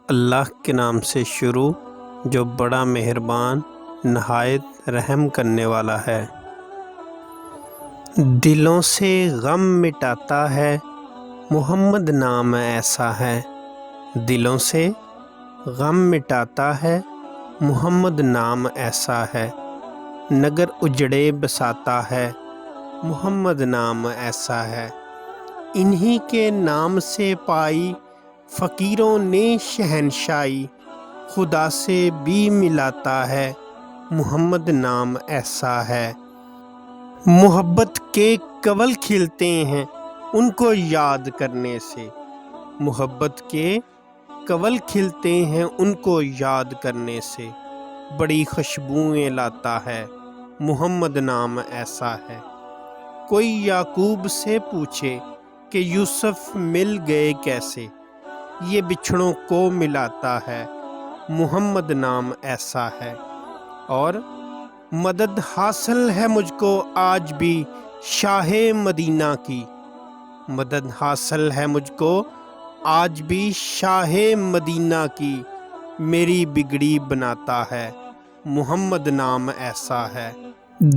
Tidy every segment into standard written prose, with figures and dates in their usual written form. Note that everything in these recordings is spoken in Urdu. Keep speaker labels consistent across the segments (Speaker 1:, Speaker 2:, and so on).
Speaker 1: اللہ کے نام سے شروع جو بڑا مہربان نہایت رحم کرنے والا ہے۔ دلوں سے غم مٹاتا ہے محمد نام ایسا ہے۔ دلوں سے غم مٹاتا ہے محمد نام ایسا ہے۔ نگر اجڑے بساتا ہے محمد نام ایسا ہے۔ انہی کے نام سے پائی فقیروں نے شہنشائی، خدا سے بھی ملاتا ہے محمد نام ایسا ہے۔ محبت کے کنول کھلتے ہیں ان کو یاد کرنے سے، محبت کے کنول کھلتے ہیں ان کو یاد کرنے سے، بڑی خوشبوئیں لاتا ہے محمد نام ایسا ہے۔ کوئی یعقوب سے پوچھے کہ یوسف مل گئے کیسے، یہ بچھڑوں کو ملاتا ہے محمد نام ایسا ہے۔ اور مدد حاصل ہے مجھ کو آج بھی شاہ مدینہ کی، مدد حاصل ہے مجھ کو آج بھی شاہ مدینہ کی، میری بگڑی بناتا ہے محمد نام ایسا ہے۔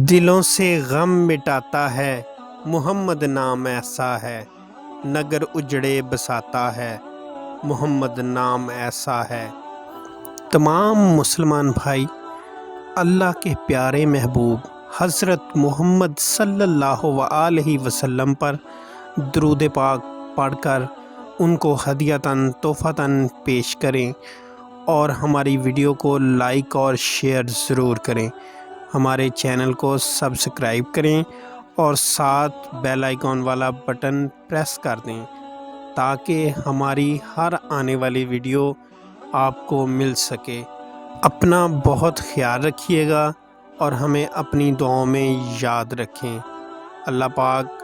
Speaker 1: دلوں سے غم مٹاتا ہے محمد نام ایسا ہے۔ نگر اجڑے بساتا ہے محمد نام ایسا ہے۔ تمام مسلمان بھائی اللہ کے پیارے محبوب حضرت محمد صلی اللہ علیہ وسلم پر درود پاک پڑھ کر ان کو ہدیۃً تحفۃً پیش کریں، اور ہماری ویڈیو کو لائک اور شیئر ضرور کریں۔ ہمارے چینل کو سبسکرائب کریں اور ساتھ بیل آئیکن والا بٹن پریس کر دیں تاکہ ہماری ہر آنے والی ویڈیو آپ کو مل سکے۔ اپنا بہت خیال رکھیے گا اور ہمیں اپنی دعاؤں میں یاد رکھیں۔ اللہ پاک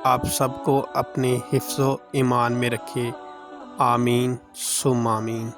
Speaker 1: آپ سب کو اپنے حفظ و ایمان میں رکھے۔ آمین ثم آمین۔